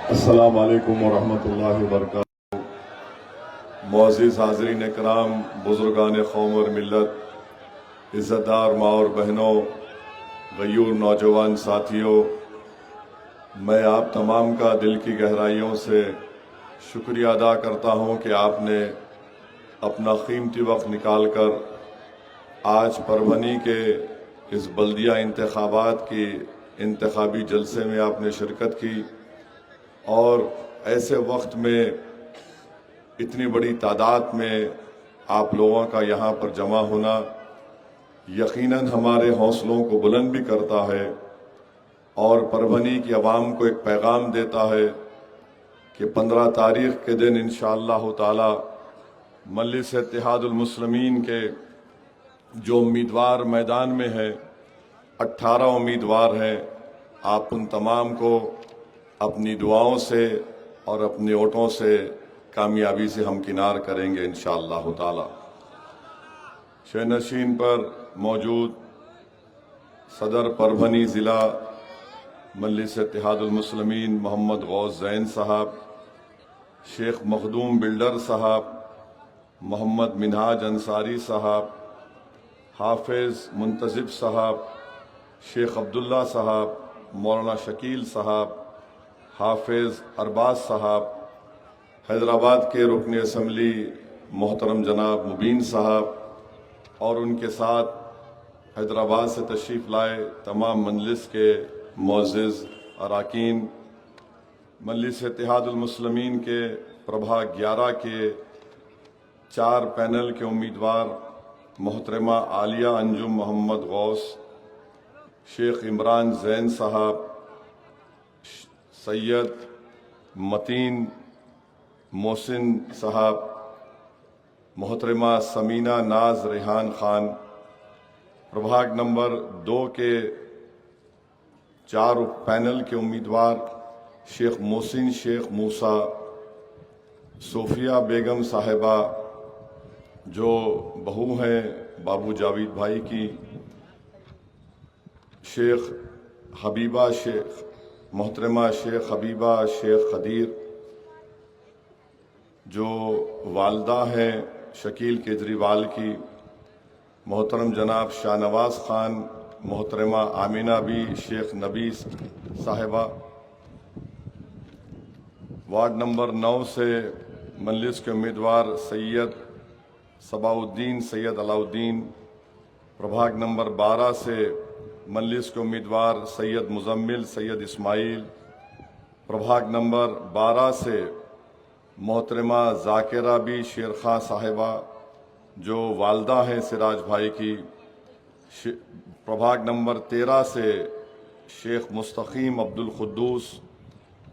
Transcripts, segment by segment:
अस्सलाम वालेकुम वरहमतुल्लाहि वबरकातुहू। मुअज़्ज़िज़ हाज़रीन इकराम, बुज़ुर्गान क़ौम और मिल्लत, इज़्ज़तदार माँ और बहनों, गयूर नौजवान साथियों, मैं आप तमाम का दिल की गहराइयों से शुक्रिया अदा करता हूँ कि आपने अपना कीमती वक्त निकाल कर आज परभनी के इस बल्दिया इंतखाबात की इंतखाबी जलसे में आपने शिरकत की और ऐसे वक्त में इतनी बड़ी तादाद में आप लोगों का यहाँ पर जमा होना यकीनन हमारे हौसलों को बुलंद भी करता है और परभनी की आवाम को एक पैगाम देता है कि 15 तारीख के दिन इंशाअल्लाह ताला मजलिस इत्तेहादुल मुस्लिमीन के जो उम्मीदवार मैदान में हैं, 18 उम्मीदवार हैं, आप उन तमाम को अपनी दुआओं से और अपने वोटों से कामयाबी से हमकिनार करेंगे इंशाअल्लाह ताला। शहनशीन पर मौजूद सदर परभनी ज़िला मजलिस इत्तेहादुल मुस्लिमीन मोहम्मद गौस ज़ैन साहब, शेख मखदूम बिल्डर साहब, मोहम्मद मिनहाज अंसारी साहब, हाफिज़ मुंतजिब साहब, शेख अब्दुल्ला साहब, मौलाना शकील साहब, हाफिज़ अरबाज साहब, हैदराबाद के रुकन असम्बली मोहतरम जनाब मुबीन साहब और उनके साथ हैदराबाद से तशरीफ़ लाए तमाम मजलिस के मुअज़्ज़िज़ अरकान, मजलिस इत्तेहादुल मुस्लिमीन के प्रभाग 11 के 4 पैनल के उम्मीदवार मोहतरमा आलिया अंजुम मोहम्मद गौस, शेख इमरान ज़ैन साहब, सैयद मतीन मोहसिन साहब, मोहतरमा समीना नाज रेहान खान। प्रभाग नंबर 2 के 4 पैनल के उम्मीदवार शेख मोहसिन शेख मूसा, सोफिया बेगम साहिबा जो बहू हैं बाबू जावेद भाई की, शेख हबीबा शेख मोहतरमा शेख हबीबा शेख खदीर जो वालदा हैं शकील केजरीवाल की, मोहतरम जनाब शाहनवाज खान, मोहतरमा आमिना बी शेख नबीस साहिबा। वार्ड नंबर 9 से मजलिस के उम्मीदवार सैयद सबाउद्दीन सैयद अलाउद्दीन। प्रभाग नंबर 12 से मजलिस के उम्मीदवार सैयद मुजम्मिल सैयद इस्माइल। प्रभाग नंबर 12 से मोहतरमा जाकिरा बी शेर खां साहिबा जो वालदा हैं सिराज भाई की। प्रभाग नंबर 13 से शेख मुस्तकीम अब्दुल कुद्दूस।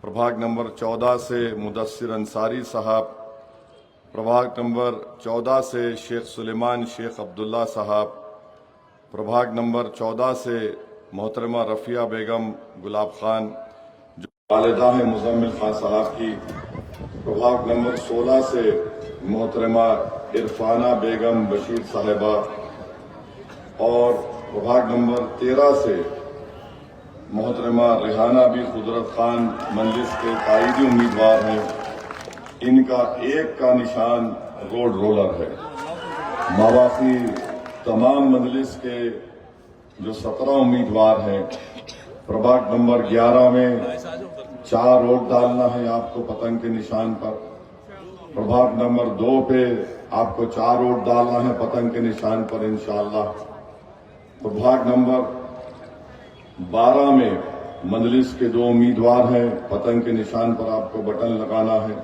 प्रभाग नंबर 14 से मुदस्सिर अंसारी साहब। प्रभाग नंबर 14 से शेख सुलेमान शेख अब्दुल्ला साहब। प्रभाग नंबर 14 से मोहतरमा रफ़िया बेगम गुलाब खान जो वालिदा हैं मुजम्मिल खान साहब की। प्रभाग नंबर 16 से मोहतरमा इरफाना बेगम बशीर साहिबा और प्रभाग नंबर 13 से मोहतरमा रेहाना बी कुदरत खान मजलिस के कायदी उम्मीदवार हैं। इनका एक का निशान रोड रोलर है। माबाकी तमाम मजलिस के जो 17 उम्मीदवार हैं, प्रभाग नंबर 11 में 4 वोट डालना है आपको पतंग के निशान पर। प्रभाग नंबर 2 पे आपको 4 वोट डालना है पतंग के निशान पर इंशाअल्लाह। प्रभाग नंबर 12 में मजलिस के 2 उम्मीदवार हैं, पतंग के निशान पर आपको बटन लगाना है।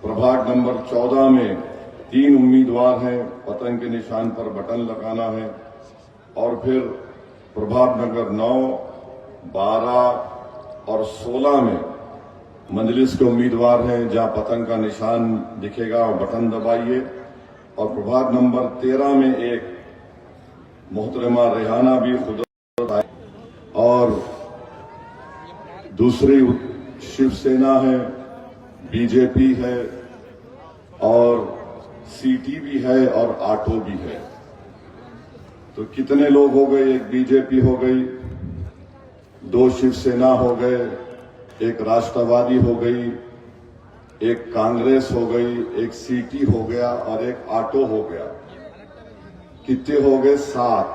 प्रभाग नंबर 14 में 3 उम्मीदवार हैं, पतंग के निशान पर बटन लगाना है। और फिर प्रभाग नंबर 9, 12 और 16 में मजलिस के उम्मीदवार हैं, जहां पतंग का निशान दिखेगा और बटन दबाइए। और प्रभाग नंबर 13 में एक मोहतरमा रेहाना भी खुद और दूसरी शिवसेना है, बीजेपी है और सीटी भी है और आटो भी है। तो कितने लोग हो गए? एक बीजेपी हो गई, 2 शिवसेना हो गए, एक राष्ट्रवादी हो गई, एक कांग्रेस हो गई, एक सीटी हो गया और एक आटो हो गया। कितने हो गए? 7।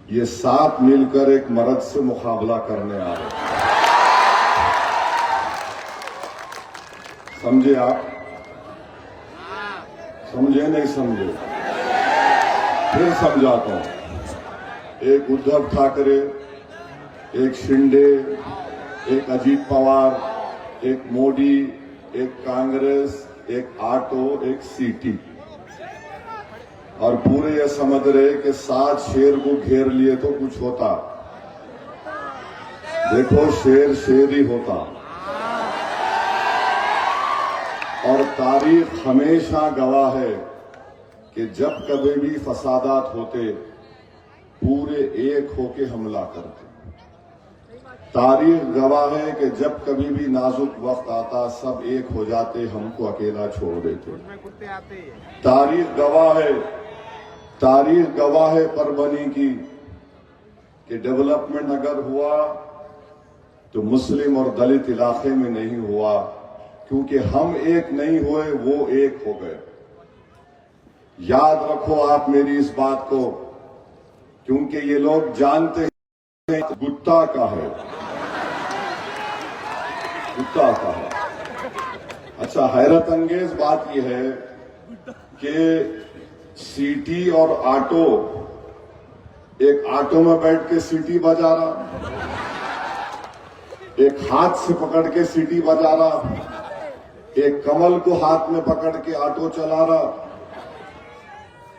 ये 7 मिलकर एक मर्द से मुकाबला करने आ रहे। समझे आप? समझे नहीं समझे? फिर समझाता हूं। एक उद्धव ठाकरे, एक शिंदे, एक अजीत पवार, एक मोदी, एक कांग्रेस, एक आटो, एक सीटी, और पूरे ये समझ रहे कि 7 शेर को घेर लिए तो कुछ होता। देखो, शेर शेर ही होता। और तारीख हमेशा गवाह है कि जब कभी भी फसादात होते, पूरे एक होके हमला करते। तारीख गवाह है कि जब कभी भी नाजुक वक्त आता, सब एक हो जाते, हमको अकेला छोड़ देते। तारीख गवाह है परभनी की कि डेवलपमेंट अगर हुआ तो मुस्लिम और दलित इलाके में नहीं हुआ, क्योंकि हम एक नहीं हुए, वो एक हो गए। याद रखो आप मेरी इस बात को, क्योंकि ये लोग जानते हैं गुट्टा का है, गुट्टा का है। अच्छा, हैरत अंगेज बात यह है कि सीटी और आटो, एक आटो में बैठ के सीटी बजा रहा, एक हाथ से पकड़ के सीटी बजा रहा, एक कमल को हाथ में पकड़ के ऑटो चला रहा,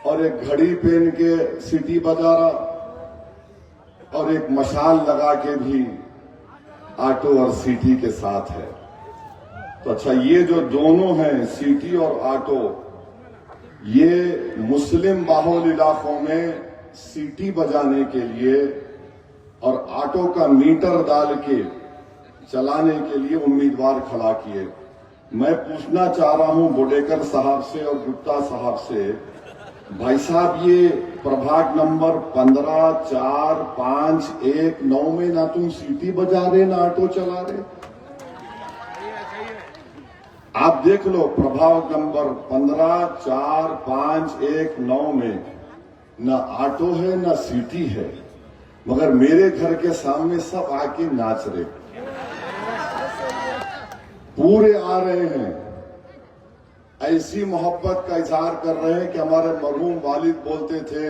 और एक घड़ी पहन के सीटी बजा रहा, और एक मशाल लगा के भी ऑटो और सीटी के साथ है। तो अच्छा, ये जो दोनों हैं, सीटी और ऑटो, ये मुस्लिम बाहुल इलाकों में सीटी बजाने के लिए और ऑटो का मीटर डाल के चलाने के लिए उम्मीदवार खड़ा किए। मैं पूछना चाह रहा हूं बोडेकर साहब से और गुप्ता साहब से, भाई साहब, ये प्रभाग नंबर 15, 4, 5, 1, 9 में ना तुम सीटी बजा रहे ना ऑटो चला रहे। आप देख लो, प्रभाग नंबर 15, 4, 5, 1, 9 में ना ऑटो है ना सीटी है, मगर मेरे घर के सामने सब आके नाच रहे, पूरे आ रहे हैं, ऐसी मोहब्बत का इजहार कर रहे हैं कि हमारे मरहूम वालिद बोलते थे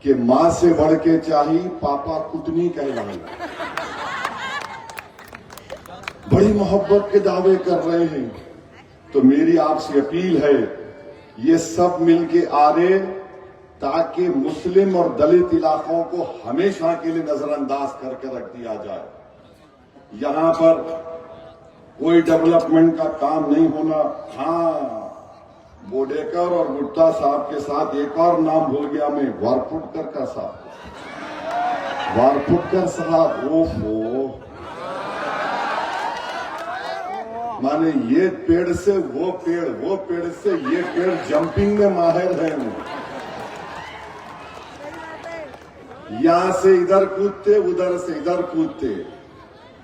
कि मां से बढ़ के चाहिए पापा कुटनी कहलाए। बड़ी मोहब्बत के दावे कर रहे हैं। तो मेरी आपसे अपील है, ये सब मिलके आ रहे ताकि मुस्लिम और दलित इलाकों को हमेशा के लिए नजरअंदाज करके रख दिया जाए। यहां पर कोई डेवलपमेंट का काम नहीं होना। हाँ, बोडेकर और गुप्ता साहब के साथ एक और नाम भूल गया मैं, वारपुटकर का साहब, वारपुटकर साहब। ओहो, माने ये पेड़ से वो पेड़, वो पेड़ से ये पेड़, जंपिंग में माहिर है। यहां से इधर कूदते, उधर से इधर कूदते।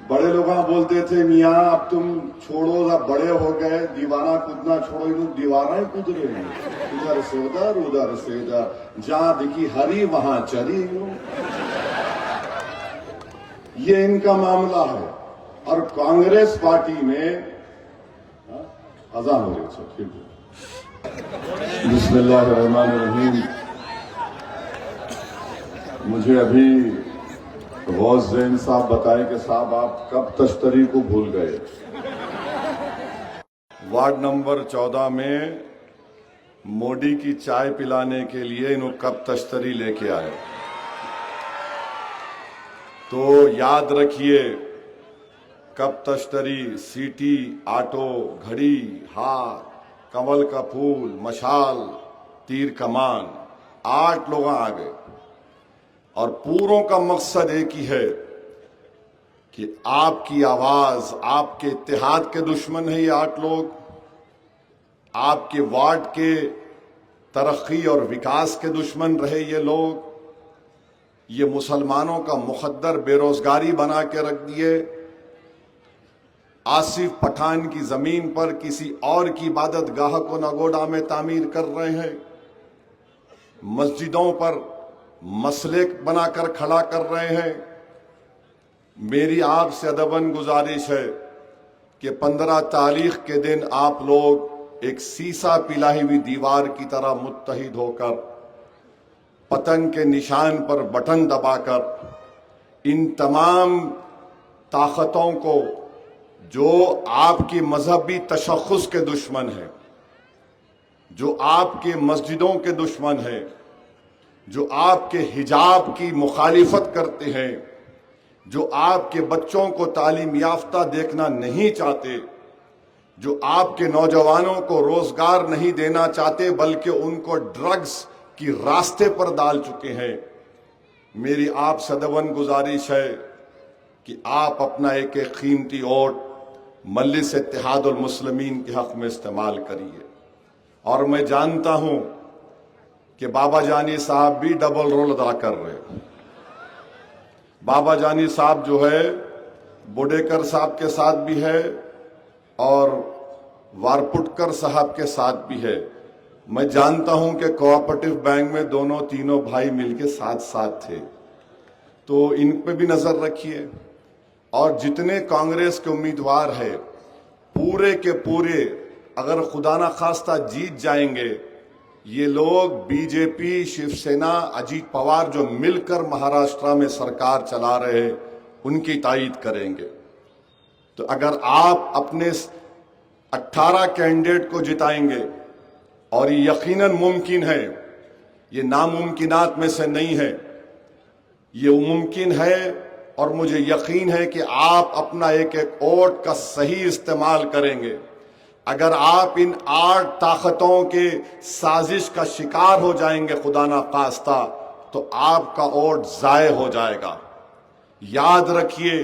बड़े लोग बोलते थे, मियाँ अब तुम छोड़ो, अब बड़े हो गए, दीवाना कूदना छोड़ो। इन दीवाना ही कूद रहे हैं, इधर से उधर, उधर से इधर, जहां दिखी हरी वहां चरी। ये इनका मामला है। और कांग्रेस पार्टी में अजान हो रही है, ठीक है। बिस्मिल्लाहिर्रहमानिर्रहीम। मुझे अभी गौस जैन साहब बताए कि साहब आप कब तश्तरी को भूल गए। वार्ड नंबर 14 में मोदी की चाय पिलाने के लिए इन्होंने कब तश्तरी लेके आए। तो याद रखिए, कब तश्तरी, सीटी, ऑटो, घड़ी, हाथ, कमल का फूल, मशाल, तीर कमान, 8 लोग आ गए। और पूरों का मकसद एक ही है कि आपकी आवाज, आपके इत्तेहाद के दुश्मन है ये 8 लोग, आपके वार्ड के तरक्की और विकास के दुश्मन रहे ये लोग। ये मुसलमानों का मुकद्दर बेरोजगारी बना के रख दिए, आसिफ पठान की जमीन पर किसी और की इबादत गाह को नगोड़ा में तामीर कर रहे हैं, मस्जिदों पर मसले बनाकर खड़ा कर रहे हैं। मेरी आपसे अदबन गुजारिश है कि 15 तारीख के दिन आप लोग एक सीसा पिलाई हुई दीवार की तरह मुत्तहिद होकर पतंग के निशान पर बटन दबाकर इन तमाम ताकतों को जो आपकी मजहबी तशख्खुस के दुश्मन हैं, जो आपके मस्जिदों के दुश्मन हैं, जो आपके हिजाब की मुखालिफत करते हैं, जो आपके बच्चों को तालीम याफ्ता देखना नहीं चाहते, जो आपके नौजवानों को रोजगार नहीं देना चाहते बल्कि उनको ड्रग्स की रास्ते पर डाल चुके हैं, मेरी आप सदवन गुजारिश है कि आप अपना एक एक कीमती वोट मजलिस इत्तेहादुल मुस्लिमीन के हक में इस्तेमाल करिए। और मैं जानता हूं कि बाबा जानी साहब भी डबल रोल अदा कर रहे हैं। बाबा जानी साहब जो है बुडेकर साहब के साथ भी है और वारपुटकर साहब के साथ भी है। मैं जानता हूं कि कोऑपरेटिव बैंक में दोनों तीनों भाई मिलके साथ साथ थे, तो इन पे भी नजर रखिए। और जितने कांग्रेस के उम्मीदवार है पूरे के पूरे अगर खुदा ना खास्ता जीत जाएंगे, ये लोग बीजेपी, शिवसेना, अजीत पवार जो मिलकर महाराष्ट्र में सरकार चला रहे हैं उनकी तायीद करेंगे। तो अगर आप अपने 18 कैंडिडेट को जिताएंगे, और ये यकीनन मुमकिन है, ये नामुमकिनात में से नहीं है, ये मुमकिन है। और मुझे यकीन है कि आप अपना एक एक वोट का सही इस्तेमाल करेंगे। अगर आप इन 8 ताकतों के साजिश का शिकार हो जाएंगे खुदा ना खास्ता, तो आपका वोट जाये हो जाएगा। याद रखिए,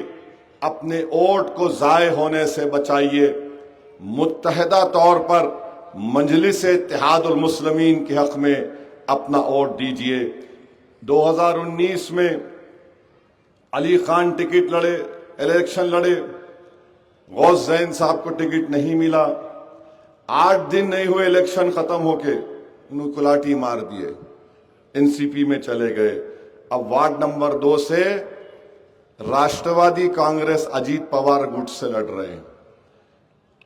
अपने वोट को जाये होने से बचाइए। मुत्तहिदा तौर पर मजलिस इत्तेहादुल मुस्लिमीन के हक में अपना वोट दीजिए। 2019 में अली खान टिकट लड़े, इलेक्शन लड़े, गौस जैन साहब को टिकट नहीं मिला। 8 दिन नहीं हुए इलेक्शन खत्म होके उनको लाठी मार दिए, एनसीपी में चले गए। अब वार्ड नंबर 2 से राष्ट्रवादी कांग्रेस अजीत पवार गुट से लड़ रहे हैं।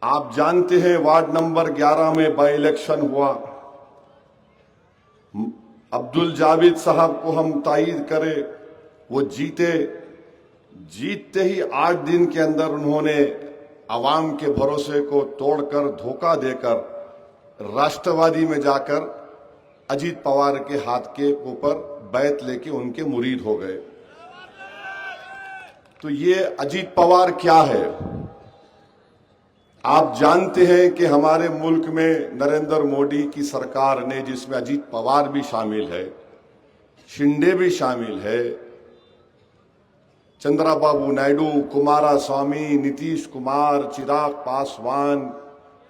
आप जानते हैं वार्ड नंबर 11 में बाई इलेक्शन हुआ, अब्दुल जावेद साहब को हम तायीद करें, वो जीते। जीतते ही 8 दिन के अंदर उन्होंने आवाम के भरोसे को तोड़कर, धोखा देकर राष्ट्रवादी में जाकर अजीत पवार के हाथ के ऊपर बैत लेके उनके मुरीद हो गए। तो ये अजीत पवार क्या है? आप जानते हैं कि हमारे मुल्क में नरेंद्र मोदी की सरकार ने, जिसमें अजीत पवार भी शामिल है, शिंदे भी शामिल है, चंद्राबाबू नायडू, कुमारा स्वामी, नीतीश कुमार, चिराग पासवान,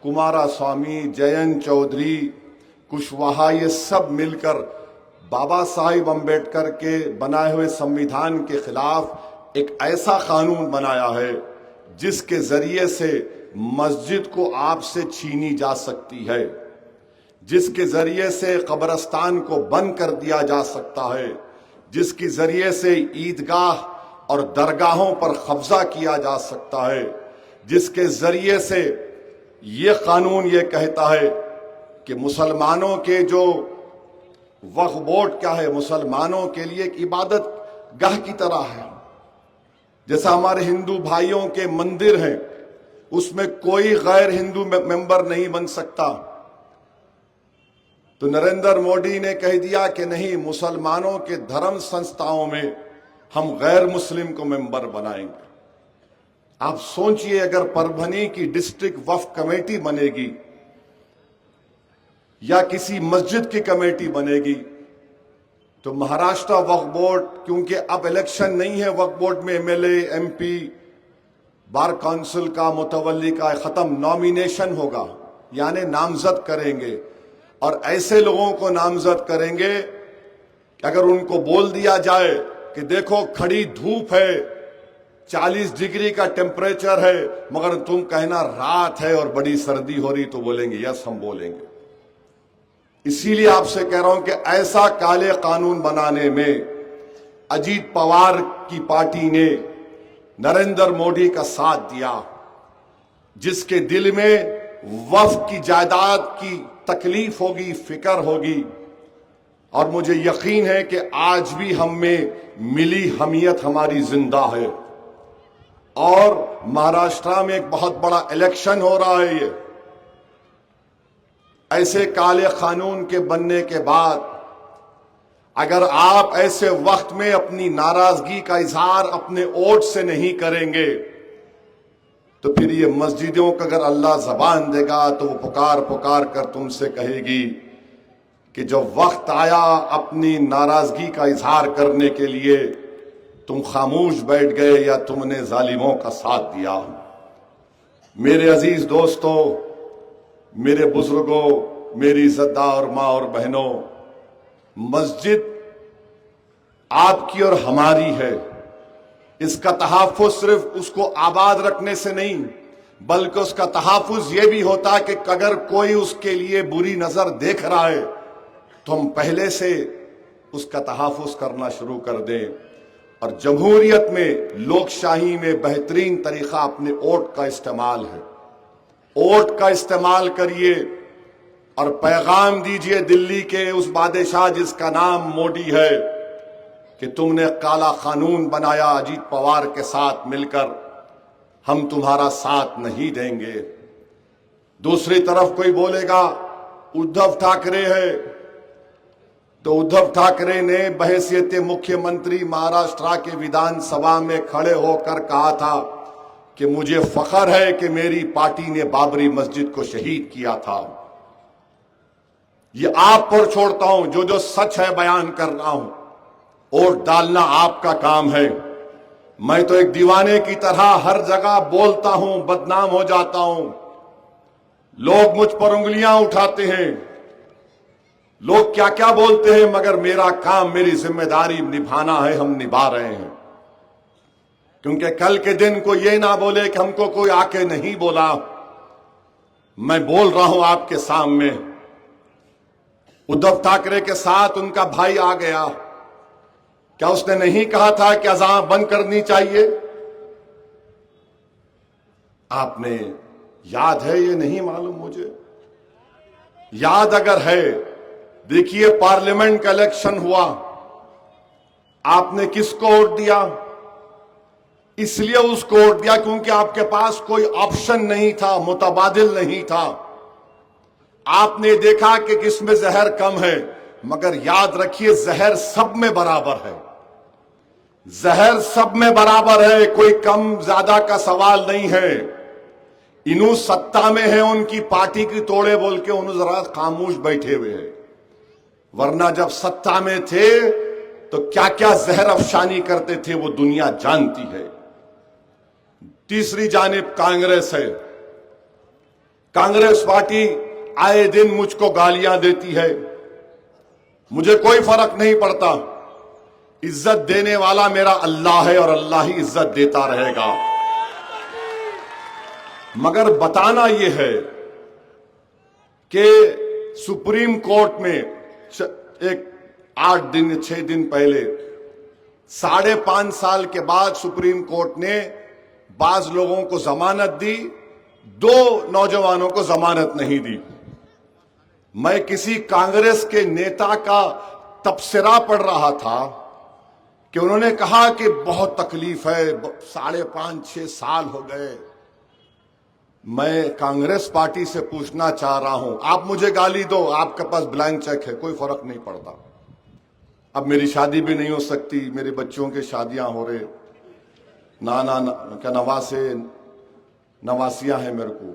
कुमारा स्वामी, जयंत चौधरी, कुशवाहा, ये सब मिलकर बाबा साहिब अम्बेडकर के बनाए हुए संविधान के खिलाफ एक ऐसा कानून बनाया है जिसके जरिए से मस्जिद को आपसे छीनी जा सकती है, जिसके जरिए से कब्रिस्तान को बंद कर दिया जा सकता है, जिसके जरिए से ईदगाह और दरगाहों पर कब्जा किया जा सकता है, जिसके जरिए से ये कानून ये कहता है कि मुसलमानों के जो वक्फ बोर्ड क्या है, मुसलमानों के लिए एक इबादत गाह की तरह है। जैसा हमारे हिंदू भाइयों के मंदिर हैं, उसमें कोई गैर हिंदू मेंबर नहीं बन सकता। तो नरेंद्र मोदी ने कह दिया कि नहीं, मुसलमानों के धर्म संस्थाओं में हम गैर मुस्लिम को मेंबर बनाएंगे। आप सोचिए, अगर परभनी की डिस्ट्रिक्ट वक्फ कमेटी बनेगी या किसी मस्जिद की कमेटी बनेगी, तो महाराष्ट्र वक्फ बोर्ड, क्योंकि अब इलेक्शन नहीं है, वक्फ बोर्ड में एमएलए, एमपी, बार काउंसिल का, मुतवल्ली का खत्म, नॉमिनेशन होगा, यानी नामजद करेंगे। और ऐसे लोगों को नामजद करेंगे कि अगर उनको बोल दिया जाए कि देखो खड़ी धूप है, 40 डिग्री का टेम्परेचर है, मगर तुम कहना रात है और बड़ी सर्दी हो रही, तो बोलेंगे यस, हम बोलेंगे। इसीलिए आपसे कह रहा हूं कि ऐसा काले कानून बनाने में अजीत पवार की पार्टी ने नरेंद्र मोदी का साथ दिया, जिसके दिल में वक्फ की जायदाद की तकलीफ होगी, फिक्र होगी। और मुझे यकीन है कि आज भी हम में मिली हमियत हमारी जिंदा है। और महाराष्ट्र में एक बहुत बड़ा इलेक्शन हो रहा है। ये ऐसे काले कानून के बनने के बाद अगर आप ऐसे वक्त में अपनी नाराजगी का इजहार अपने वोट से नहीं करेंगे, तो फिर ये मस्जिदों को अगर अल्लाह जबान देगा तो वो पुकार पुकार कर तुमसे कहेगी कि जब वक्त आया अपनी नाराजगी का इजहार करने के लिए, तुम खामोश बैठ गए या तुमने जालिमों का साथ दिया। मेरे अजीज दोस्तों, मेरे बुजुर्गों, मेरी इज्जतदार माँ और बहनों, मस्जिद आपकी और हमारी है। इसका तहफ़्फ़ुज़ सिर्फ उसको आबाद रखने से नहीं, बल्कि उसका तहफ़्फ़ुज़ ये भी होता है कि अगर कोई उसके लिए बुरी नजर देख रहा है तो हम पहले से उसका तहफ़्फ़ुज़ करना शुरू कर दें। और जमहूरियत में, लोकशाही में बेहतरीन तरीका अपने वोट का इस्तेमाल है। वोट का इस्तेमाल करिए और पैगाम दीजिए दिल्ली के उस बादशाह जिसका नाम मोदी है कि तुमने काला कानून बनाया अजीत पवार के साथ मिलकर, हम तुम्हारा साथ नहीं देंगे। दूसरी तरफ कोई बोलेगा उद्धव ठाकरे है, तो उद्धव ठाकरे ने बहैसियत मुख्यमंत्री महाराष्ट्र के विधानसभा में खड़े होकर कहा था कि मुझे फख्र है कि मेरी पार्टी ने बाबरी मस्जिद को शहीद किया था। ये आप पर छोड़ता हूं, जो जो सच है बयान कर रहा हूं। वोट डालना आपका काम है। मैं तो एक दीवाने की तरह हर जगह बोलता हूं, बदनाम हो जाता हूं। लोग मुझ पर उंगलियां उठाते हैं, लोग क्या क्या बोलते हैं, मगर मेरा काम, मेरी जिम्मेदारी निभाना है, हम निभा रहे हैं। क्योंकि कल के दिन को ये ना बोले कि हमको कोई आके नहीं बोला। मैं बोल रहा हूं आपके सामने। उद्धव ठाकरे के साथ उनका भाई आ गया, क्या उसने नहीं कहा था कि अजान बंद करनी चाहिए? आपने याद है? ये नहीं मालूम मुझे। याद अगर है, देखिए पार्लियामेंट का इलेक्शन हुआ, आपने किसको वोट दिया? इसलिए उसको वोट दिया क्योंकि आपके पास कोई ऑप्शन नहीं था, मुतबादिल नहीं था। आपने देखा कि किसमें जहर कम है, मगर याद रखिए जहर सब में बराबर है। जहर सब में बराबर है, कोई कम ज्यादा का सवाल नहीं है। इन्हों सत्ता में है, उनकी पार्टी की तोड़े बोल के उन्होंने जरा खामोश बैठे हुए हैं, वरना जब सत्ता में थे तो क्या क्या जहर अफशानी करते थे वो दुनिया जानती है। तीसरी जानिब कांग्रेस है। कांग्रेस पार्टी आए दिन मुझको गालियां देती है, मुझे कोई फर्क नहीं पड़ता। इज्जत देने वाला मेरा अल्लाह है और अल्लाह ही इज्जत देता रहेगा। मगर बताना यह है कि सुप्रीम कोर्ट में एक 6 दिन पहले 5.5 साल के बाद सुप्रीम कोर्ट ने बाज लोगों को जमानत दी, 2 नौजवानों को जमानत नहीं दी। मैं किसी कांग्रेस के नेता का तबसरा पढ़ रहा था कि उन्होंने कहा कि बहुत तकलीफ है, 5.5-6 साल हो गए। मैं कांग्रेस पार्टी से पूछना चाह रहा हूं, आप मुझे गाली दो, आपके पास ब्लैंक चेक है, कोई फर्क नहीं पड़ता। अब मेरी शादी भी नहीं हो सकती, मेरे बच्चों की शादियां हो रहे, क्या नवासियां हैं मेरे को,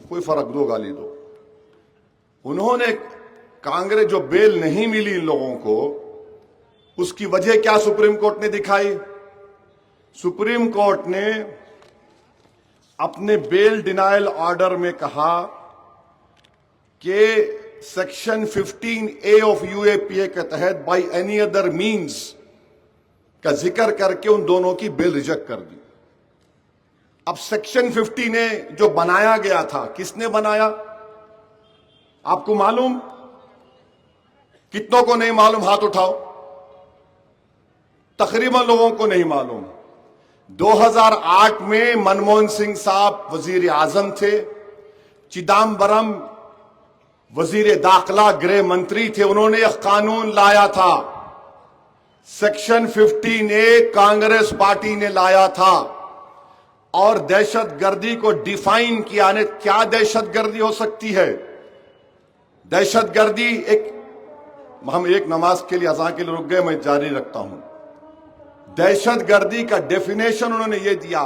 कोई फर्क दो, गाली दो। उन्होंने कांग्रेस जो बेल नहीं मिली इन लोगों को, उसकी वजह क्या सुप्रीम कोर्ट ने दिखाई? सुप्रीम कोर्ट ने अपने बेल डिनायल ऑर्डर में कहा कि सेक्शन 15A ऑफ UAPA के तहत बाय एनी अदर मींस का जिक्र करके उन दोनों की बेल रिजेक्ट कर दी। अब सेक्शन 50 ने जो बनाया गया था, किसने बनाया आपको मालूम? कितनों को नहीं मालूम? हाथ उठाओ। तकरीबन लोगों को नहीं मालूम। 2008 में मनमोहन सिंह साहब वजीर आजम थे, चिदम्बरम वजीर दाखिला गृह मंत्री थे। उन्होंने एक कानून लाया था, सेक्शन 15A कांग्रेस पार्टी ने लाया था और दहशतगर्दी को डिफाइन किया ने। क्या दहशतगर्दी हो सकती है? दहशतगर्दी हम एक नमाज के लिए, अज़ान के लिए रुक गए, मैं जारी रखता हूं। दहशतगर्दी का डेफिनेशन उन्होंने यह दिया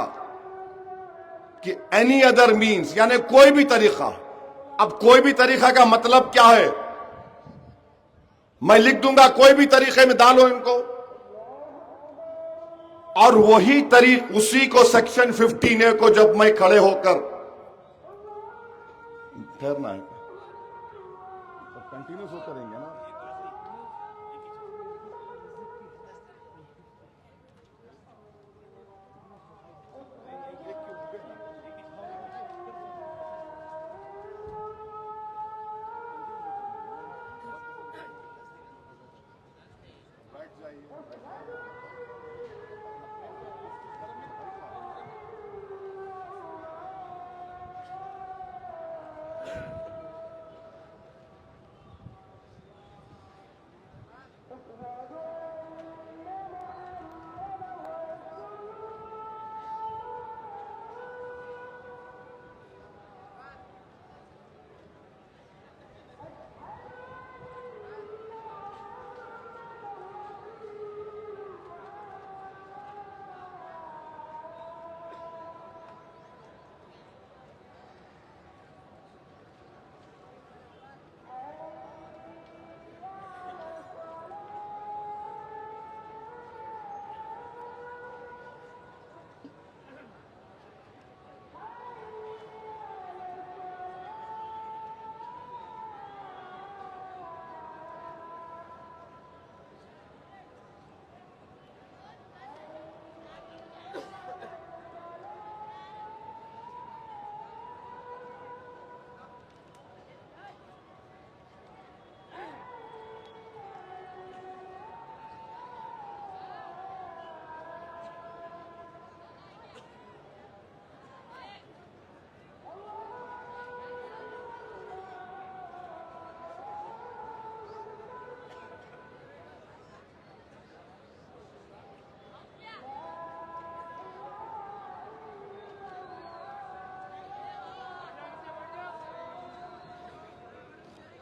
कि एनी अदर मीन्स, यानी कोई भी तरीका। अब कोई भी तरीका का मतलब क्या है? मैं लिख दूंगा कोई भी तरीके में डालो इनको, और वही तरीक, उसी को सेक्शन 15A को जब मैं खड़े होकर ठहरना है, कंटिन्यूस होते रहेंगे ना।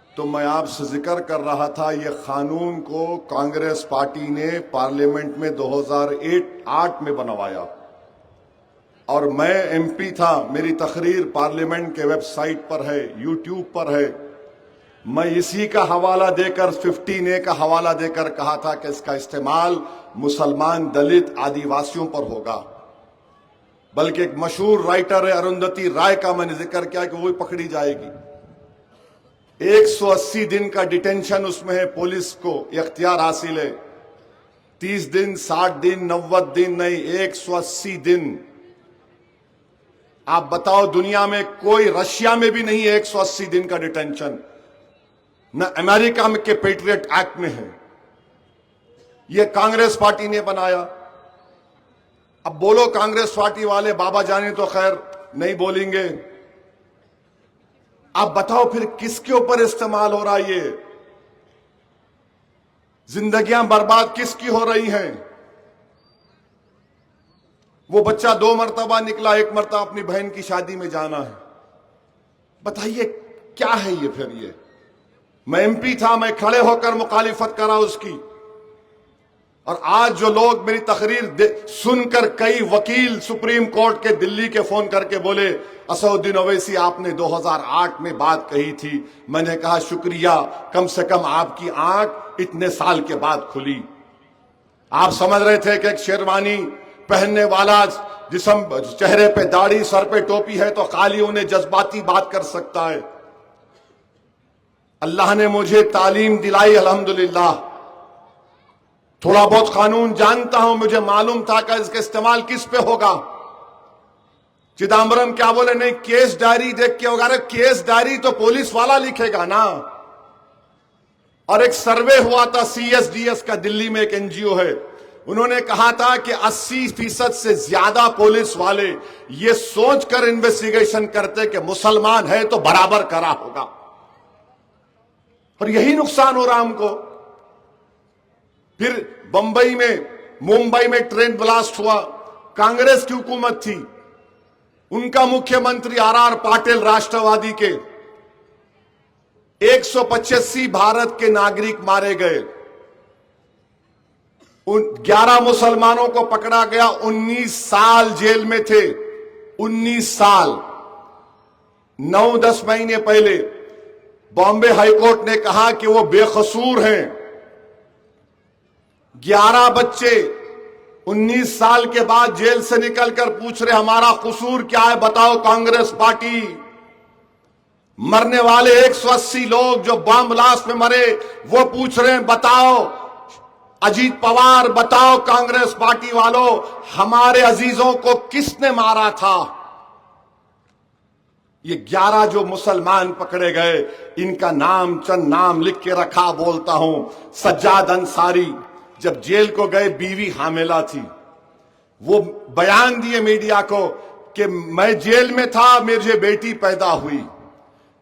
तो मैं आपसे जिक्र कर रहा था, ये कानून को कांग्रेस पार्टी ने पार्लियामेंट में 2008 में बनवाया और मैं एमपी था। मेरी तकरीर पार्लियामेंट के वेबसाइट पर है, यूट्यूब पर है। मैं इसी का हवाला देकर, 15A का हवाला देकर कहा था कि इसका इस्तेमाल मुसलमान, दलित, आदिवासियों पर होगा। बल्कि एक मशहूर राइटर है अरुंधति राय का मैंने जिक्र किया कि वो भी पकड़ी जाएगी। 180 दिन का डिटेंशन उसमें है, पुलिस को इख्तियार हासिल है। 30 दिन, 60 दिन, 90 दिन नहीं, 180 दिन। आप बताओ, दुनिया में कोई, रशिया में भी नहीं है 180 दिन का डिटेंशन, न अमेरिका में के पेट्रियट एक्ट में है। यह कांग्रेस पार्टी ने बनाया। अब बोलो कांग्रेस पार्टी वाले, बाबा जाने तो खैर नहीं बोलेंगे। आप बताओ फिर किसके ऊपर इस्तेमाल हो रहा है? ये जिंदगियां बर्बाद किसकी हो रही हैं? वो बच्चा 2 मरतबा निकला, 1 मरतबा अपनी बहन की शादी में जाना है। बताइए क्या है ये फिर? ये मैं एमपी था, मैं खड़े होकर मुखालिफत करा उसकी। और आज जो लोग मेरी तकरीर सुनकर, कई वकील सुप्रीम कोर्ट के दिल्ली के फोन करके बोले, असदुद्दीन ओवैसी आपने 2008 में बात कही थी। मैंने कहा शुक्रिया, कम से कम आपकी आंख इतने साल के बाद खुली। आप समझ रहे थे कि एक शेरवानी पहनने वाला, जिस्म, चेहरे पे दाढ़ी, सर पे टोपी है तो खाली उन्हें जज्बाती बात कर सकता है। अल्लाह ने मुझे तालीम दिलाई, अल्हम्दुलिल्लाह। थोड़ा बहुत कानून जानता हूं, मुझे मालूम था कि इसका इस्तेमाल किस पे होगा। चिदम्बरम क्या बोले, नहीं केस डायरी देख के होगा। अरे केस डायरी तो पुलिस वाला लिखेगा ना। और एक सर्वे हुआ था CSDS का, दिल्ली में एक NGO है, उन्होंने कहा था कि 80% से ज्यादा पुलिस वाले ये सोचकर इन्वेस्टिगेशन करते कि मुसलमान है तो बराबर करा होगा, और यही नुकसान हो रहा हमको। फिर मुंबई में ट्रेन ब्लास्ट हुआ, कांग्रेस की हुकूमत थी, उनका मुख्यमंत्री RR पाटिल राष्ट्रवादी के, 185 भारत के नागरिक मारे गए, 11 मुसलमानों को पकड़ा गया, 19 साल जेल में थे। 19 साल। 9-10 महीने पहले बॉम्बे हाईकोर्ट ने कहा कि वो बेकसूर हैं। 11 बच्चे 19 साल के बाद जेल से निकलकर पूछ रहे हमारा कसूर क्या है, बताओ कांग्रेस पार्टी। मरने वाले 180 लोग जो बम ब्लास्ट में मरे वो पूछ रहे हैं बताओ अजीत पवार, बताओ कांग्रेस पार्टी वालों, हमारे अजीजों को किसने मारा था। ये 11 जो मुसलमान पकड़े गए, इनका नाम चंद नाम लिख के रखा, बोलता हूं। सज्जाद अंसारी जब जेल को गए, बीवी हामिला थी, वो बयान दिए मीडिया को कि मैं जेल में था, मुझे बेटी पैदा हुई,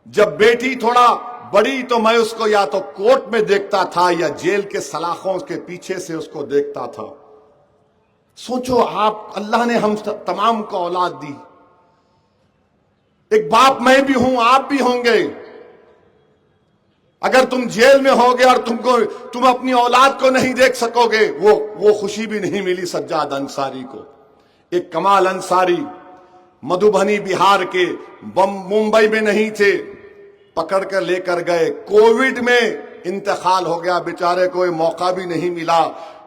जब बेटी थोड़ा बड़ी तो मैं उसको या तो कोर्ट में देखता था या जेल के सलाखों के पीछे से उसको देखता था। सोचो आप, अल्लाह ने हम तमाम को औलाद दी। एक बाप मैं भी हूं, आप भी होंगे। अगर तुम जेल में होगे और तुम अपनी औलाद को नहीं देख सकोगे, वो खुशी भी नहीं मिली सज्जाद अंसारी को। एक कमाल अंसारी मधुबनी बिहार के, मुंबई में नहीं थे, पकड़ कर लेकर गए। कोविड में इंतकाल हो गया, बेचारे को मौका भी नहीं मिला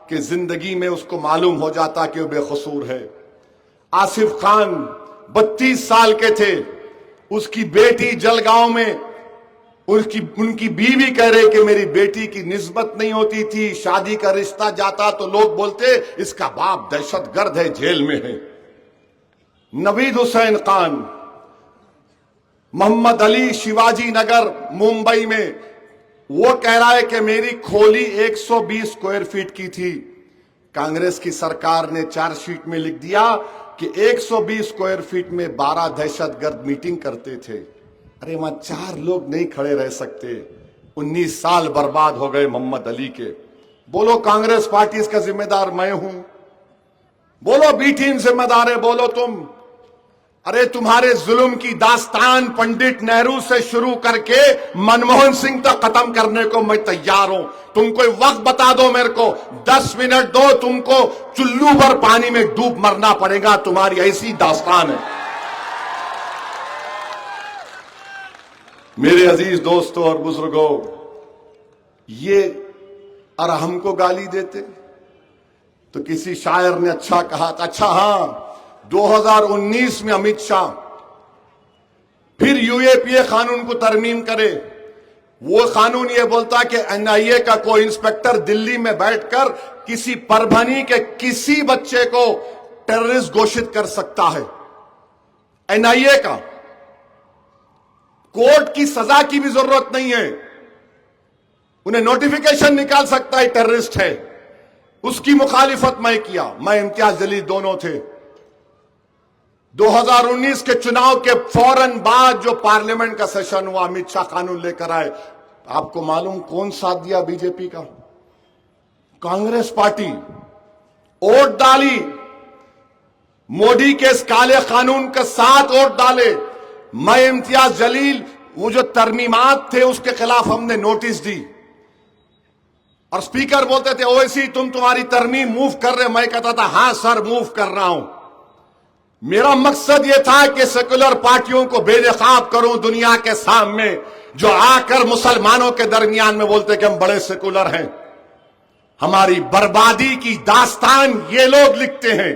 कि जिंदगी में उसको मालूम हो जाता कि वो बेकसूर है। आसिफ खान 32 साल के थे, उसकी बेटी जलगांव में, उनकी बीवी कह रहे कि मेरी बेटी की निस्बत नहीं होती थी, शादी का रिश्ता जाता तो लोग बोलते इसका बाप दहशतगर्द है, जेल में है। नवीद हुसैन खान, मोहम्मद अली शिवाजी नगर मुंबई में, वो कह रहा है कि मेरी खोली 120 स्क्वायर फीट की थी। कांग्रेस की सरकार ने चार्जशीट में लिख दिया कि 120 स्क्वायर फीट में 12 दहशतगर्द मीटिंग करते थे। अरे वहां 4 लोग नहीं खड़े रह सकते। 19 साल बर्बाद हो गए मोहम्मद अली के। बोलो कांग्रेस पार्टी इसका जिम्मेदार मैं हूं, बोलो बी टीम जिम्मेदार है, बोलो तुम। अरे तुम्हारे जुल्म की दास्तान पंडित नेहरू से शुरू करके मनमोहन सिंह तक खत्म करने को मैं तैयार हूं। तुम कोई वक्त बता दो मेरे को, 10 मिनट दो, तुमको चुल्लू भर पानी में डूब मरना पड़ेगा, तुम्हारी ऐसी दास्तान है। मेरे अजीज दोस्तों और बुजुर्गों, ये और हमको गाली देते तो किसी शायर ने अच्छा कहा था, अच्छा हाँ 2019 में अमित शाह फिर UAPA कानून को तरमीम करे। वो कानून ये बोलता कि NIA का कोई इंस्पेक्टर दिल्ली में बैठकर किसी परभनी के किसी बच्चे को टेररिस्ट घोषित कर सकता है। NIA का कोर्ट की सजा की भी जरूरत नहीं है, उन्हें नोटिफिकेशन निकाल सकता है टेररिस्ट है। उसकी मुखालिफत मैं किया, मैं इम्तियाज जलील दोनों थे। 2019 के चुनाव के फौरन बाद जो पार्लियामेंट का सेशन हुआ, अमित शाह कानून लेकर आए। आपको मालूम कौन साथ दिया? बीजेपी का, कांग्रेस पार्टी। वोट डाली, मोदी के इस काले कानून के साथ वोट डाले। मैं इम्तियाज जलील, वो जो तरमीमात थे उसके खिलाफ हमने नोटिस दी और स्पीकर बोलते थे ओवैसी तुम्हारी तरमीम मूव कर रहे। मैं कहता था हां सर मूव कर रहा हूं। मेरा मकसद यह था कि सेकुलर पार्टियों को बेनकाब करूं दुनिया के सामने, जो आकर मुसलमानों के दरमियान में बोलते कि हम बड़े सेकुलर हैं। हमारी बर्बादी की दास्तान ये लोग लिखते हैं।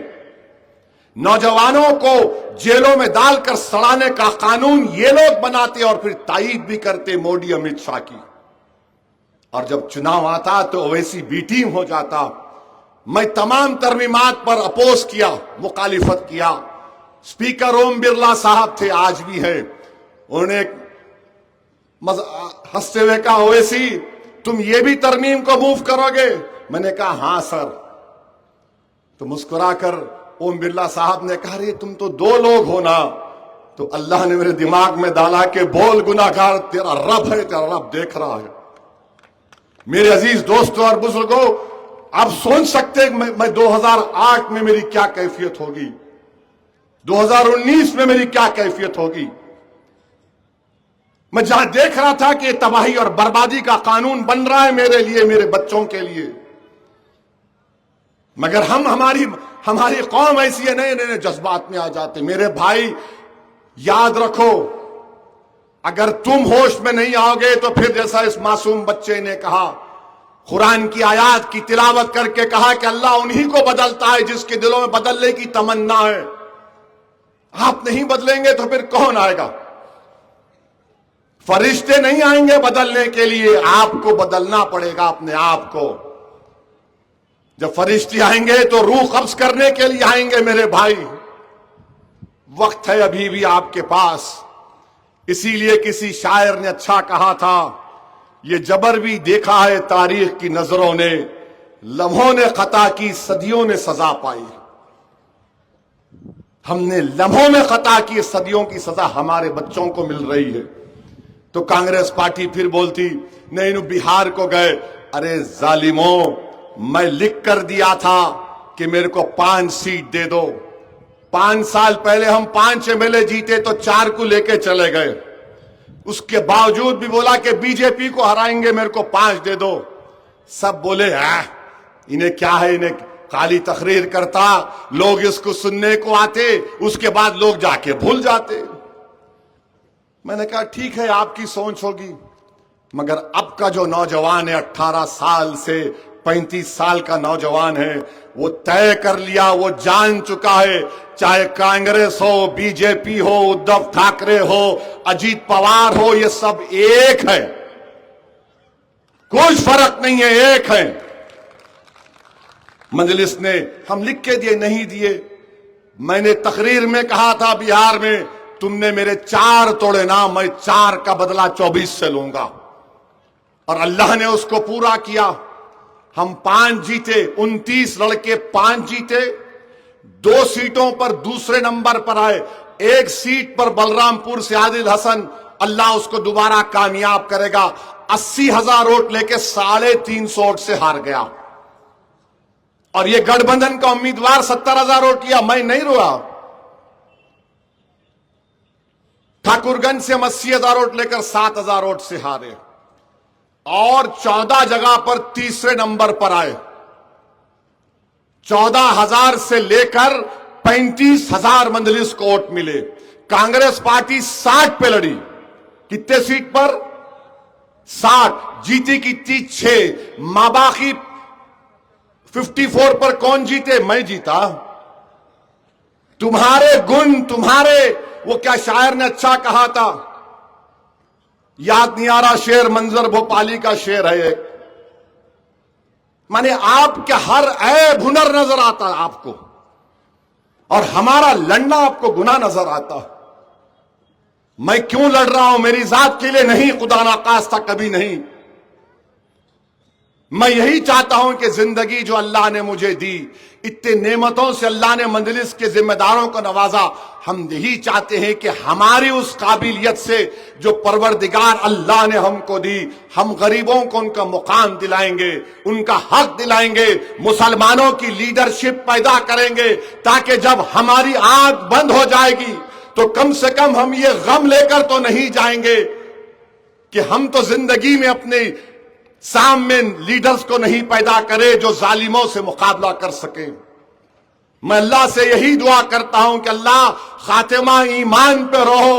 नौजवानों को जेलों में डालकर सड़ाने का कानून ये लोग बनाते और फिर तायीद भी करते मोदी अमित शाह की। और जब चुनाव आता तो ओवैसी बी टीम हो जाता। मैं तमाम तरमीमात पर अपोज किया, मुखालिफत किया। स्पीकर ओम बिरला साहब थे, आज भी है। उन्होंने हंसते हुए कहा, ओवैसी तुम ये भी तरमीम को मूव करोगे? मैंने कहा हां सर। तो मुस्कुराकर ओम बिरला साहब ने कहा, अरे तुम तो दो लोग हो ना। तो अल्लाह ने मेरे दिमाग में डाला कि बोल गुनाहगार, तेरा रब है, तेरा रब देख रहा है। मेरे अजीज दोस्तों और बुजुर्गों, आप सोच सकते हैं मैं 2008 में मेरी क्या कैफियत होगी, 2019 में मेरी क्या कैफियत होगी। मैं जहां देख रहा था कि तबाही और बर्बादी का कानून बन रहा है मेरे लिए, मेरे बच्चों के लिए, मगर हमारी कौम ऐसी है, नए नए जज्बात में आ जाते। मेरे भाई याद रखो, अगर तुम होश में नहीं आओगे तो फिर जैसा इस मासूम बच्चे ने कहा, कुरान की आयत की तिलावत करके कहा कि अल्लाह उन्हीं को बदलता है जिसके दिलों में बदलने की तमन्ना है। आप नहीं बदलेंगे तो फिर कौन आएगा? फरिश्ते नहीं आएंगे बदलने के लिए, आपको बदलना पड़ेगा अपने आप को। जब फरिश्ते आएंगे तो रूह कब्ज करने के लिए आएंगे। मेरे भाई, वक्त है अभी भी आपके पास। इसीलिए किसी शायर ने अच्छा कहा था, ये जबर भी देखा है तारीख की नजरों ने, लम्हों ने खता की सदियों ने सजा पाई। हमने लम्हों में खता की, सदियों की सजा हमारे बच्चों को मिल रही है। तो कांग्रेस पार्टी फिर बोलती, नहीं बिहार को गए। अरे जालिमों, मैं लिख कर दिया था कि मेरे को 5 सीट दे दो। 5 साल पहले हम 5 एमएलए जीते तो 4 को लेके चले गए। उसके बावजूद भी बोला कि बीजेपी को हराएंगे, मेरे को 5 दे दो। सब बोले इन्हें क्या है, इन्हें काली तकरीर करता, लोग इसको सुनने को आते, उसके बाद लोग जाके भूल जाते। मैंने कहा ठीक है, आपकी सोच होगी, मगर अब का जो नौजवान है, 18 साल से 35 साल का नौजवान है, वो तय कर लिया, वो जान चुका है, चाहे कांग्रेस हो, बीजेपी हो, उद्धव ठाकरे हो, अजीत पवार हो, ये सब एक है, कोई फर्क नहीं है, एक है। मजलिस ने हम लिख के दिए, नहीं दिए। मैंने तकरीर में कहा था बिहार में, तुमने मेरे 4 तोड़े ना, मैं 4 का बदला 24 से लूंगा, और अल्लाह ने उसको पूरा किया। हम 5 जीते, 29 लड़के 5 जीते, 2 सीटों पर दूसरे नंबर पर आए। 1 सीट पर बलरामपुर से आदिल हसन, अल्लाह उसको दोबारा कामयाब करेगा, 80,000 वोट लेके 350 वोट से हार गया। और ये गठबंधन का उम्मीदवार 70,000 वोट किया, मैं नहीं रोया। ठाकुरगंज से हम 80,000 वोट लेकर 7,000 वोट से हारे, और 14 जगह पर तीसरे नंबर पर आए। 14,000 से लेकर 35,000 मंजलिस को वोट मिले। कांग्रेस पार्टी 60 पे लड़ी, कितने सीट पर? 60, जीती कितनी? 6। माबाकी 54 पर कौन जीते? मैं जीता। तुम्हारे गुण, तुम्हारे, वो क्या शायर ने अच्छा कहा था, याद नहीं आ रहा शेर, मंजर भोपाली का शेर है एक, माने आपके हर ऐब हुनर नजर आता है आपको, और हमारा लड़ना आपको गुनाह नजर आता। मैं क्यों लड़ रहा हूं? मेरी जात के लिए नहीं, खुदा ना खास्ता कभी नहीं। मैं यही चाहता हूं कि जिंदगी जो अल्लाह ने मुझे दी, इतने नेमतों से अल्लाह ने मंजलिस के जिम्मेदारों को नवाजा, हम यही चाहते हैं कि हमारी उस काबिलियत से जो परवरदिगार अल्लाह ने हमको दी, हम गरीबों को उनका मुकाम दिलाएंगे, उनका हक दिलाएंगे, मुसलमानों की लीडरशिप पैदा करेंगे, ताकि जब हमारी आंख बंद हो जाएगी तो कम से कम हम ये गम लेकर तो नहीं जाएंगे कि हम तो जिंदगी में अपने सामने लीडर्स को नहीं पैदा करे जो जालिमों से मुकाबला कर सके। मैं अल्लाह से यही दुआ करता हूं कि अल्लाह खातिमा ईमान पे रहो,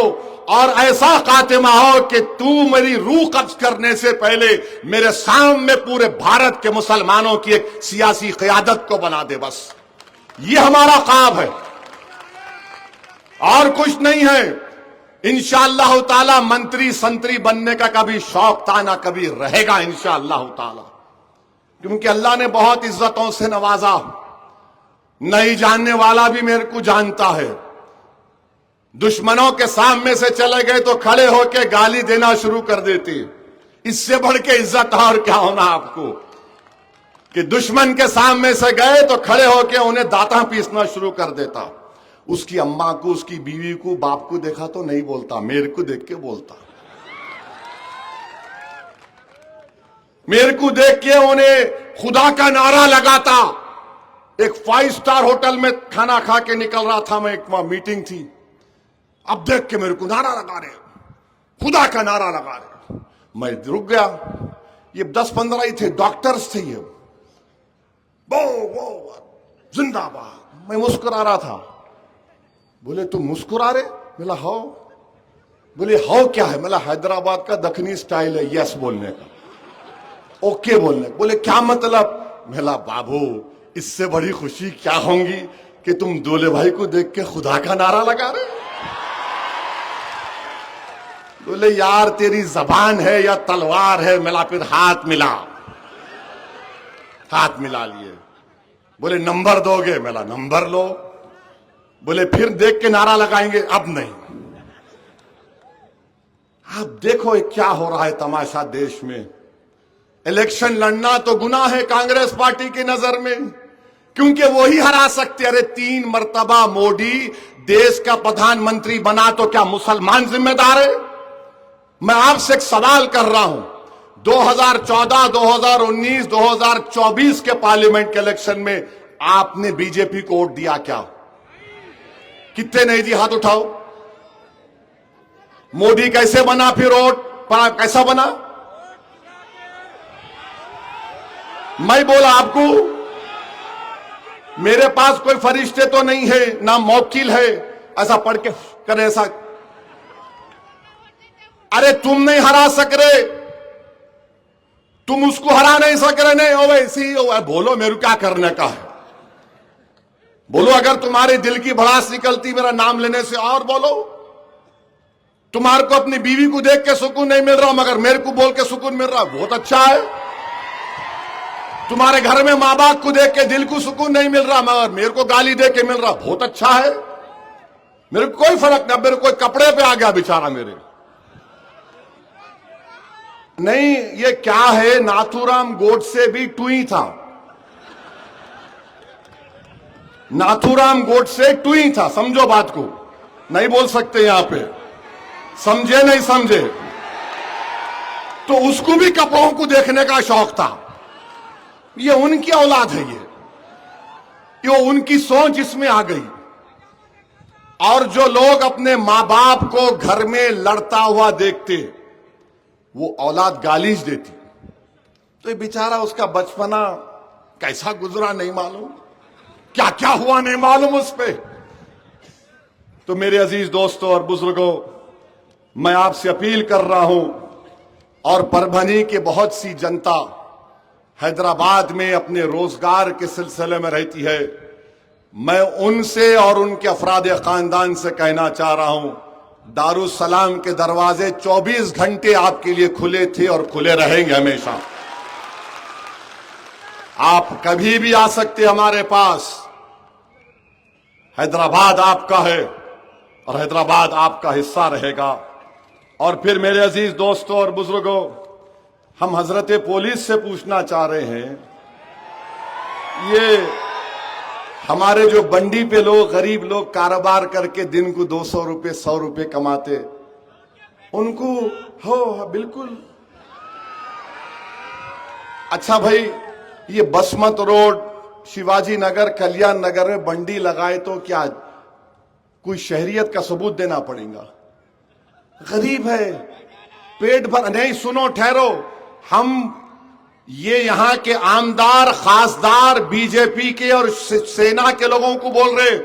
और ऐसा खातिमा हो कि तू मेरी रूह कब्ज करने से पहले मेरे सामने पूरे भारत के मुसलमानों की एक सियासी क़यादत को बना दे। बस ये हमारा ख्वाब है और कुछ नहीं है। इंशाअल्लाह ताला मंत्री संतरी बनने का कभी शौक था ना कभी रहेगा इंशाअल्लाह ताला, क्योंकि अल्लाह ने बहुत इज्जतों से नवाजा। नहीं जानने वाला भी मेरे को जानता है, दुश्मनों के सामने से चले गए तो खड़े होकर गाली देना शुरू कर देते। इससे बढ़ के इज्जत और क्या होना आपको कि दुश्मन के सामने से गए तो खड़े होकर उन्हें दांता पीसना शुरू कर देता। उसकी अम्मा को, उसकी बीवी को, बाप को देखा तो नहीं बोलता, मेरे को देख के बोलता। मेरे को देख के उन्हें खुदा का नारा लगाता। एक 5 स्टार होटल में खाना खा के निकल रहा था मैं, एक वहां मीटिंग थी। अब देख के मेरे को नारा लगा रहे, खुदा का नारा लगा रहे। मैं रुक गया। ये 10-15 ही थे, डॉक्टर्स थे ये। वो जिंदाबाद। मैं मुस्कुरा रहा था। बोले तुम मुस्कुरा रहे? बोला हाउ। बोले हाउ क्या है? बोला हैदराबाद का दखनी स्टाइल है यस बोलने का, ओके बोलने। बोले क्या मतलब? बोला बाबू इससे बड़ी खुशी क्या होगी कि तुम दूल्हे भाई को देख के खुदा का नारा लगा रहे। बोले यार तेरी जबान है या तलवार है? मिला, फिर हाथ मिला, हाथ मिला लिए। बोले नंबर दोगे? मिला नंबर लो। बोले फिर देख के नारा लगाएंगे? अब नहीं। आप देखो क्या हो रहा है तमाशा देश में। इलेक्शन लड़ना तो गुनाह है कांग्रेस पार्टी की नजर में, क्योंकि वो ही हरा सकते। अरे 3 मर्तबा मोदी देश का प्रधानमंत्री बना तो क्या मुसलमान जिम्मेदार है? मैं आपसे एक सवाल कर रहा हूं। 2014, 2019, 2024 के पार्लियामेंट के इलेक्शन में आपने बीजेपी को वोट दिया क्या? कितने नहीं दिए? हाथ उठाओ। मोदी कैसे बना फिर वोट? कैसा बना? मैं बोला आपको, मेरे पास कोई फरिश्ते तो नहीं है, ना मौकिल है ऐसा पढ़ के करे ऐसा। अरे तुम नहीं हरा सक रहे, तुम उसको हरा नहीं सक रहे। नहीं हो वैसी हो। बोलो मेरे क्या करने का है? बोलो अगर तुम्हारे दिल की भड़ास निकलती मेरा नाम लेने से, और बोलो। तुम्हारे को अपनी बीवी को देख के सुकून नहीं मिल रहा, मगर मेरे को बोल के सुकून मिल रहा, बहुत अच्छा है। तुम्हारे घर में मां बाप को देख के दिल को सुकून नहीं मिल रहा, मगर मेरे को गाली दे के मिल रहा, बहुत अच्छा है। मेरे को कोई फर्क नहीं। मेरे कोई कपड़े पे आ गया बेचारा मेरे। नहीं ये क्या है, नाथूराम गोडसे भी टुई था। नाथूराम गोडसे टुई था, समझो बात को। नहीं बोल सकते यहां पे, समझे नहीं समझे? तो उसको भी कपड़ों को देखने का शौक था। ये उनकी औलाद है, ये उनकी सोच इसमें आ गई। और जो लोग अपने मां बाप को घर में लड़ता हुआ देखते, वो औलाद गालीज देती। तो ये बेचारा उसका बचपना कैसा गुजरा नहीं मालूम, क्या क्या हुआ नहीं मालूम उस पे। तो मेरे अजीज दोस्तों और बुजुर्गों, मैं आपसे अपील कर रहा हूं, और परभनी की बहुत सी जनता हैदराबाद में अपने रोजगार के सिलसिले में रहती है, मैं उनसे और उनके अफराद खानदान से कहना चाह रहा हूं, दारुसलाम के दरवाजे 24 घंटे आपके लिए खुले थे और खुले रहेंगे हमेशा। आप कभी भी आ सकते हमारे पास। हैदराबाद आपका है और हैदराबाद आपका हिस्सा रहेगा। और फिर मेरे अजीज दोस्तों और बुजुर्गों, हम हजरत पुलिस से पूछना चाह रहे हैं, ये हमारे जो बंडी पे लोग, गरीब लोग कारोबार करके दिन को 200 रुपए 100 रुपए कमाते, उनको हो बिल्कुल अच्छा भाई, ये बसमत रोड, शिवाजी नगर, कल्याण नगर में बंडी लगाए तो क्या कोई शहरियत का सबूत देना पड़ेगा? गरीब है, पेट भर नहीं। सुनो ठहरो, हम ये यहां के आमदार खासदार बीजेपी के और सेना के लोगों को बोल रहे,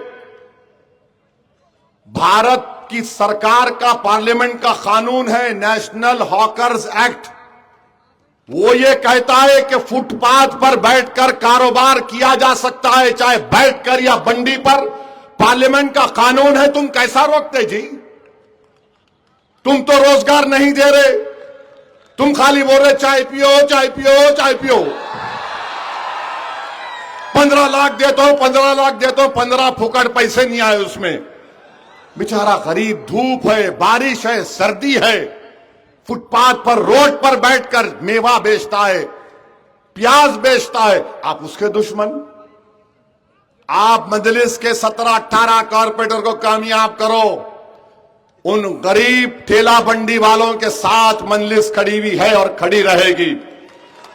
भारत की सरकार का पार्लियामेंट का कानून है नेशनल हॉकर्स एक्ट। वो ये कहता है कि फुटपाथ पर बैठकर कारोबार किया जा सकता है, चाहे बैठकर या बंडी पर। पार्लियामेंट का कानून है, तुम कैसा रोकते जी? तुम तो रोजगार नहीं दे रहे, तुम खाली बोल रहे चाय पियो चाय पियो चाय पियो। 15 लाख देता हूं 15 लाख देता हूं, 15 फुकट पैसे नहीं आए उसमें। बेचारा गरीब, धूप है, बारिश है, सर्दी है, फुटपाथ पर, रोड पर बैठकर मेवा बेचता है, प्याज बेचता है, आप उसके दुश्मन। आप मजलिस के 17-18 कॉर्पोरेटर को कामयाब करो, उन गरीब ठेला बंडी वालों के साथ मजलिस खड़ी हुई है और खड़ी रहेगी।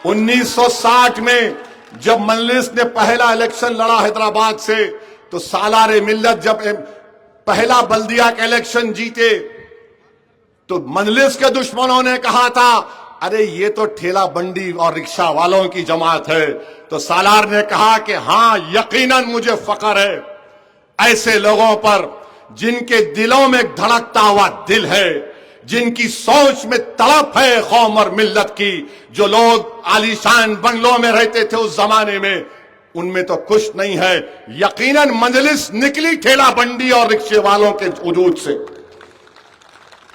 1960 में जब मजलिस ने पहला इलेक्शन लड़ा हैदराबाद से, तो सालारे मिल्लत जब पहला बल्दिया का इलेक्शन जीते, तो मजलिस के दुश्मनों ने कहा था, अरे ये तो ठेला बंडी और रिक्शा वालों की जमात है। तो सालार ने कहा कि हां, यकीनन मुझे फख्र है ऐसे लोगों पर जिनके दिलों में धड़कता हुआ दिल है, जिनकी सोच में तड़प है कौम और मिल्लत की। जो लोग आलीशान बंगलों में रहते थे उस जमाने में, उनमें तो कुछ नहीं है। यकीनन मजलिस निकली ठेला बंडी और रिक्शे वालों के वजूद से।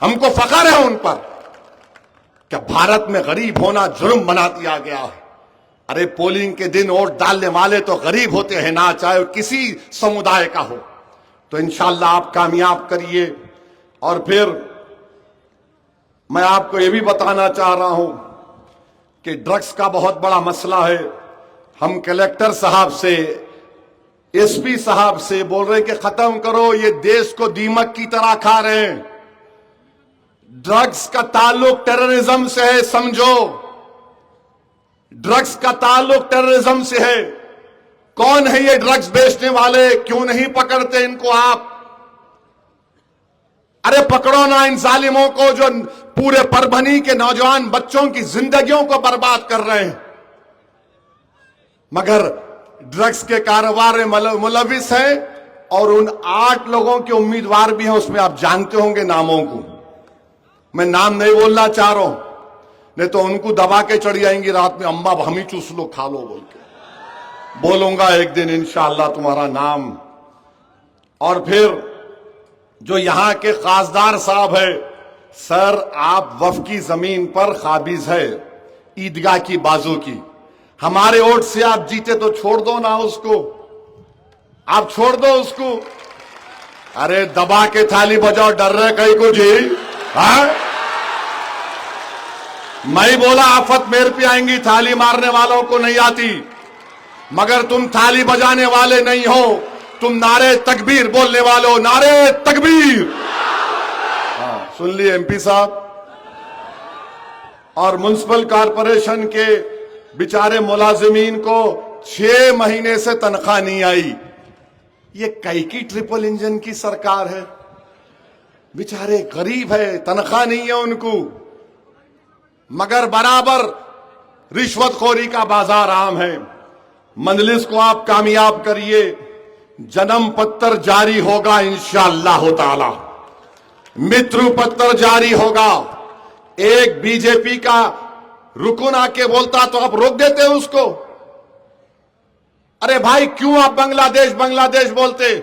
हमको फख्र है उन पर। क्या भारत में गरीब होना जुर्म बना दिया गया है? अरे पोलिंग के दिन वोट डालने वाले तो गरीब होते हैं ना, चाहे किसी समुदाय का हो। तो इंशाअल्लाह आप कामयाब करिए। और फिर मैं आपको यह भी बताना चाह रहा हूं कि ड्रग्स का बहुत बड़ा मसला है। हम कलेक्टर साहब से, एसपी साहब से बोल रहे कि खत्म करो, ये देश को दीमक की तरह खा रहे हैं। ड्रग्स का ताल्लुक टेररिज्म से है, समझो। ड्रग्स का ताल्लुक टेररिज्म से है। कौन है ये ड्रग्स बेचने वाले? क्यों नहीं पकड़ते इनको आप? अरे पकड़ो ना इन जालिमों को जो पूरे परभनी के नौजवान बच्चों की जिंदगियों को बर्बाद कर रहे हैं, मगर ड्रग्स के कारोबार में मुलविस है। और उन 8 लोगों के उम्मीदवार भी हैं, उसमें आप जानते होंगे नामों को। मैं नाम नहीं बोलना चाह रहा हूं, नहीं तो उनको दबा के चढ़ जाएंगी रात में, अम्मा हम ही चूस लो, खा लो बोल के। बोलूंगा एक दिन इंशाअल्लाह तुम्हारा नाम। और फिर जो यहां के खासदार साहब है, सर आप वफ की जमीन पर काबिज है, ईदगाह की बाजू की। हमारे वोट से आप जीते तो छोड़ दो ना उसको, आप छोड़ दो उसको। अरे दबा के थाली बजाओ, डर रहे कहीं को जी? हाँ, मैं बोला आफत मेरे पे आएंगी, थाली मारने वालों को नहीं आती, मगर तुम थाली बजाने वाले नहीं हो, तुम नारे तकबीर बोलने वाले हो। नारे तकबीर। हाँ, सुन लिए एमपी साहब। और म्युनिसिपल कॉरपोरेशन के बेचारे मुलाजिमीन को 6 महीने से तनख्वाह नहीं आई। ये कई की ट्रिपल इंजन की सरकार है? बेचारे गरीब है, तनख्वाह नहीं है उनको, मगर बराबर रिश्वतखोरी का बाजार आम है। मजलिस को आप कामयाब करिए, जन्म पत्र जारी होगा इंशाअल्लाह ताला, मृत्यु पत्र जारी होगा। एक बीजेपी का रुकन आके बोलता तो आप रोक देते उसको। अरे भाई क्यों आप बांग्लादेश बांग्लादेश बोलते?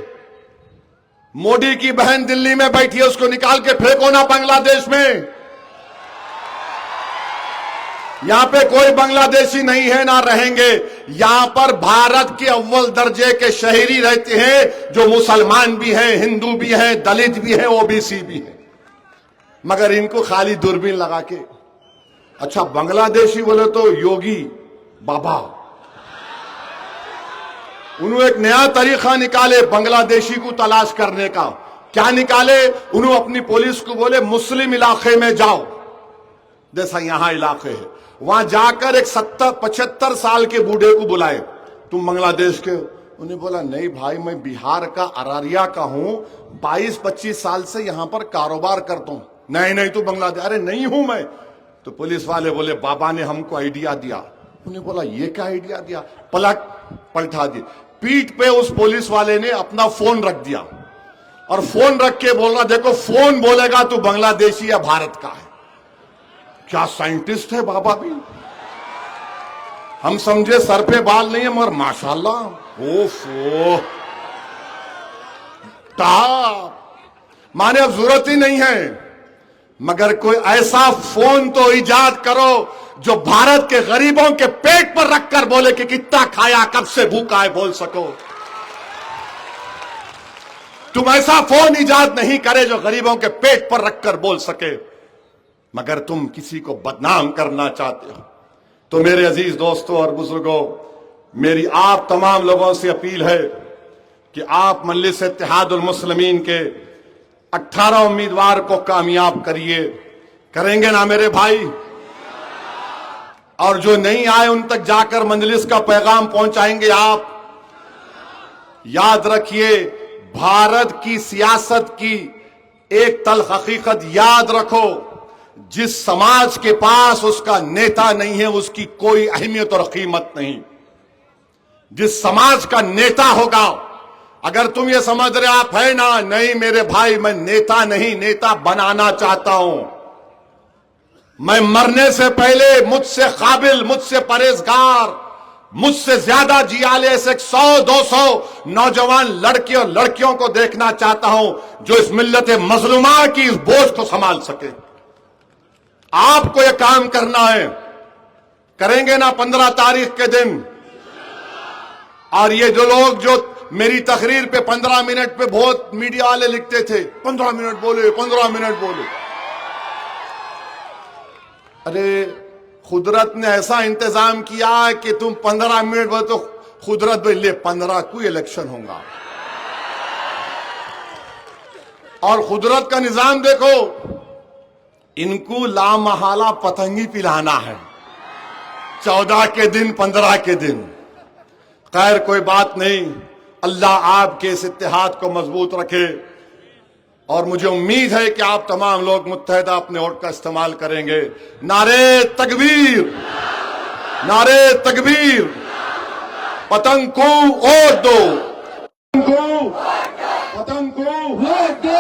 मोदी की बहन दिल्ली में बैठी है, उसको निकाल के फेंको ना बांग्लादेश में। यहां पे कोई बांग्लादेशी नहीं है, ना रहेंगे। यहां पर भारत के अव्वल दर्जे के शहरी रहते हैं, जो मुसलमान भी हैं, हिंदू भी हैं, दलित भी हैं, ओबीसी भी हैं। मगर इनको खाली दूरबीन लगा के, अच्छा बांग्लादेशी बोले तो योगी बाबा, उन्होंने एक नया तरीका निकाले बांग्लादेशी को तलाश करने का। क्या निकाले? उन्होंने अपनी पुलिस को बोले मुस्लिम इलाके में जाओ, जैसा यहां इलाके है, वहां जाकर एक 70-75 साल के बूढ़े को बुलाए, तुम बांग्लादेश के? उन्हें बोला नहीं भाई, मैं बिहार का अरारिया का हूं, 22-25 साल से यहां पर कारोबार करता हूं। नहीं नहीं तू बांग्लादेश? अरे नहीं हूं मैं। तो पुलिस वाले बोले बाबा ने हमको आइडिया दिया। उन्हें बोला ये क्या आइडिया दिया? पलटा दी। पीठ पे उस पुलिस वाले ने अपना फोन रख दिया और फोन रख के बोल रहा, देखो फोन बोलेगा तो बांग्लादेशी या भारत का है। क्या साइंटिस्ट है बाबा भी। हम समझे सर पे बाल नहीं है, मगर माशाल्लाह ओफो माने अब जरूरत ही नहीं है। मगर कोई ऐसा फोन तो इजाद करो जो भारत के गरीबों के पेट पर रखकर बोले कि कितना खाया, कब से भूखा है, बोल सको। तुम ऐसा फोन इजाद नहीं करे जो गरीबों के पेट पर रखकर बोल सके, मगर तुम किसी को बदनाम करना चाहते हो। तो मेरे अजीज दोस्तों और बुजुर्गों, मेरी आप तमाम लोगों से अपील है कि आप मजलिस इत्तेहादुल मुस्लिमीन के 18 उम्मीदवार को कामयाब करिए। करेंगे ना मेरे भाई? और जो नहीं आए उन तक जाकर मजलिस का पैगाम पहुंचाएंगे आप। याद रखिए, भारत की सियासत की एक तल्ख हकीकत याद रखो, जिस समाज के पास उसका नेता नहीं है उसकी कोई अहमियत और कीमत नहीं। जिस समाज का नेता होगा, अगर तुम ये समझ रहे आप है ना, नहीं मेरे भाई, मैं नेता नहीं, नेता बनाना चाहता हूं। मैं मरने से पहले मुझसे काबिल, मुझसे परहेजगार, मुझसे ज्यादा जियाले से 100-200 नौजवान लड़के और लड़कियों को देखना चाहता हूं जो इस मिल्लत मजलूमा की इस बोझ को संभाल सके। आपको यह काम करना है। करेंगे ना 15 तारीख के दिन? और ये जो लोग जो मेरी तकरीर पे 15 मिनट पे बहुत मीडिया वाले लिखते थे, 15 मिनट बोले, 15 मिनट बोले। अरे खुदरत ने ऐसा इंतजाम किया कि तुम 15 मिनट बोले तो खुदरत भाई ले 15 को इलेक्शन होगा। और खुदरत का निजाम देखो, इनको लामहाला पतंगी पिलाना है 14 के दिन, 15 के दिन। खैर कोई बात नहीं, अल्लाह आपके इस इत्तेहाद को मजबूत रखे। और मुझे उम्मीद है कि आप तमाम लोग मुत्तहदा अपने वोट का इस्तेमाल करेंगे। नारे तकबीर, नारे तकबीर, पतंग को वोट दो, पतंग को वोट दो।